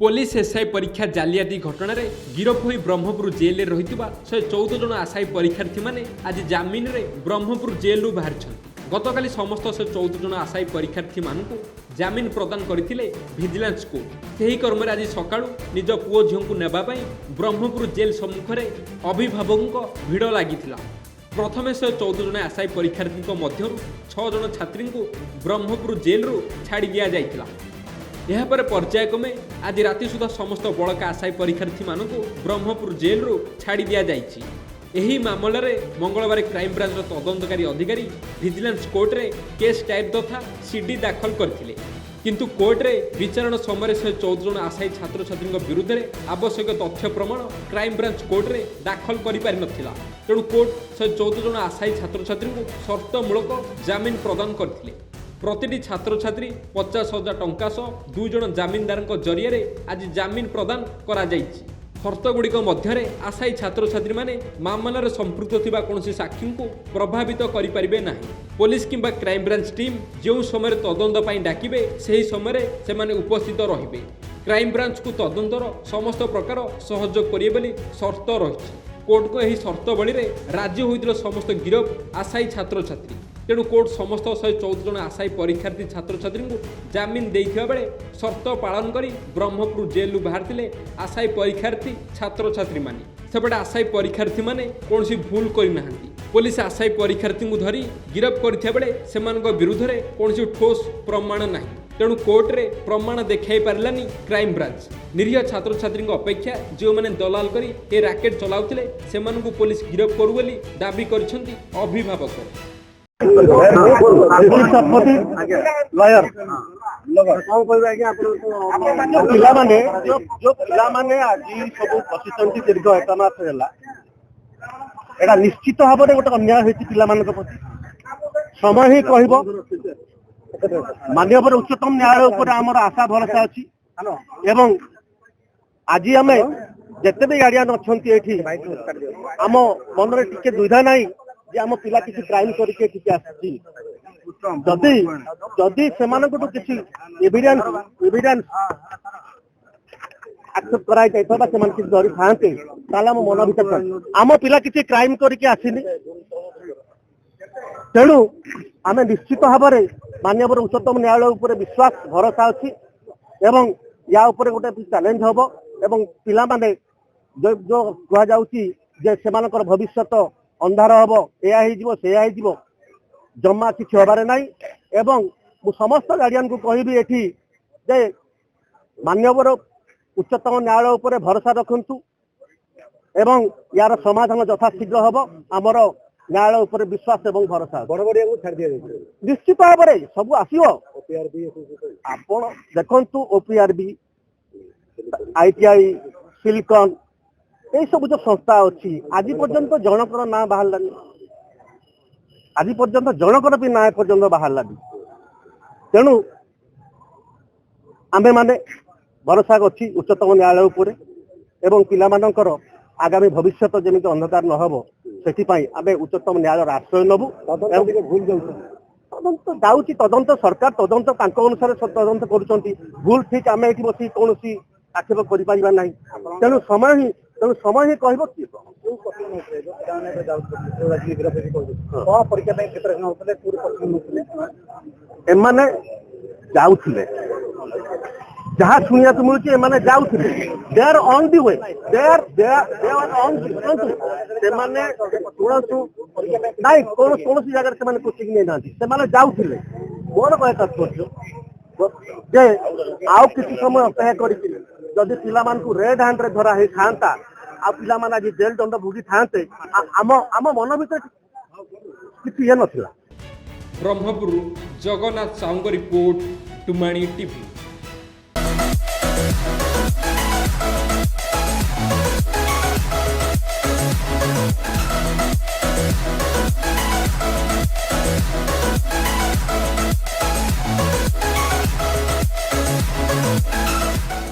Police SI परीक्षा जालियाती घटन में गिरफ हो ब्रह्मपुर जेल में रही 114 जन आशायी परीक्षार्थी मैंने आज जमीन में ब्रह्मपुर जेल बाहर गतकाली समस्त 114 जन आशायी परीक्षार्थी मानू जमीन प्रदान करते भिजिलेंस कोर्ट। यही क्रम आज सका निज पुओ झील को नापी ब्रह्मपुर जेल सम्मुख में अभिभावकों भिड़ लगी। प्रथम 114 जन आशायी परीक्षार्थी मध्य 6 जन छात्री को ब्रह्मपुर जेल छाड़ी दि जाइथिला। यापर पर्यायक्रमे आज राति सुधा समस्त बड़का आशायी परीक्षार्थी मानक ब्रह्मपुर जेल छाड़ी दि जाइछि। एही मामला रे मंगलवार क्राइमब्रांच तदंतकारी अधिकारी भिजिलेंस कोर्ट रे केस टाइप तथा सीडी दाखल करथिले, किंतु कोर्ट रे विचारण समय 114 जन आशायी छात्र छात्री विरुद्ध में आवश्यक तथ्य प्रमाण क्राइमब्रांच कोर्ट रे दाखल करि नथिला। तेणु कोर्ट 114 जन आशायी छात्र छात्री को शर्तमूलक जमीन प्रदान करथिले। प्रतिटी छात्र छात्री 50,000 टंका सह 2 जन जमीनदार जरिए आज जमीन प्रदान करा जाइछि। शर्तगुड़िक मध्य आशायी छात्र छात्री माने मामलार संपृक्त थिबा कौनसी साक्षी को प्रभावित करिपारिबे नाही। पुलिस किंबा क्राइमब्रांच टीम जो समय तदंत पाई डाकिबे सही समय से माने उपस्थित रहिबे। क्राइमब्रांच को तदंतर समस्त प्रकार सहयोग करिए बोली शर्त रही। कोर्ट को यही शर्त बली राजी होइतिले समस्त गिरफ आशायी छात्र छात्री। तेणु कोर्ट समस्त 114 जन आशायी परीक्षार्थी छात्र छात्री को जमीन देइथिबा बेले शर्त पालन करी ब्रह्मपुर जेल बाहर आशायी परीक्षार्थी छात्र छात्री माने। सेपटे आशायी परीक्षार्थी माने कौनसी भूल करिना। पुलिस आशायी परीक्षार्थी को धरी गिरफ करथिबा बेले सेमानक विरुद्ध में कौनसी ठोस प्रमाण नाही। तेणु कोर्ट रे प्रमाण देखाई पारलानी क्राइम ब्रांच। निरीह छात्र छात्री अपेक्षा जो मैंने दलाल करी ए राकेट चलाउथिले सेमानकु पुलिस गिरफ करू बोली दाबी करिसेंती अभिभावक। दीर्घ 1 मास एटा निश्चित भाव में गोटे अन्याय होती प्रति समय ही कह माननीय उच्चतम न्यायालय उपर आमर आशा भरोसा अच्छी एवं आज आम जिते भी गार्डियन अच्छा आम मन में टिके दुविधा ना जे आम पिला किसी क्राइम करके जदि जदि किसी एविडेंस एक्सेप्ट कराई धरी था आम मन भर आम पिला किसी क्राइम करके आसनी। तेणु आम निश्चित भाव में माननीय उच्चतम न्यायालय उपर विश्वास भरोसा अच्छी एवं या उपर गोटे चैलेंज हम एवं पिला माने जो जो कह भविष्यत अंधार हम या जमा किसी हबार ना। एवं मु समस्त गार्डियन को कहबी एठी जे माननीय उच्चतम न्यायालय उपर भरोसा रखु एवं यार समाधान यथाशीघ्र हम आमर न्यायालय उपर विश्वास एवं भरोसा निश्चित भाव में सब आसो। आप देखु ओपीआरबी आईटीआई सिलिकन ये सब जो संस्था अच्छी आज पर्यंत जनकर ना बाहर आज पर्यंत जनकर भी ना पर्यंत बाहर। तेणु आमे माने भरोसा अच्छी उच्चतम न्यायालय उपर एवं पिलामानकर आगामी भविष्यत जमी अंधकार न हो से आमे उच्चतम न्यायालय आश्रय नबू। भूल तदंत जाऊँगी तदंत सरकार तदंत अनुसार तदंत कर भूल ठीक आम ये बस कौन आक्षेप कर। तेणु समय ही कह एमाने जाउथिले जहाँ शुणा मिलूँ एमाने जाउथिले they are on the way they are on सेमाने शुणु नाई कौन जगह से कोचिंग नहीं ना जाउथिले। मोर कहता जे आउ किसी समय अपेक्षा करी पिला रेड हैंड रे धरा ही था आ पिला आज जेल दंड भोगी था आम मन भर किसी ये ना। ब्रह्मपुर जगन्नाथ साहू रिपोर्ट टुमाणी टीवी।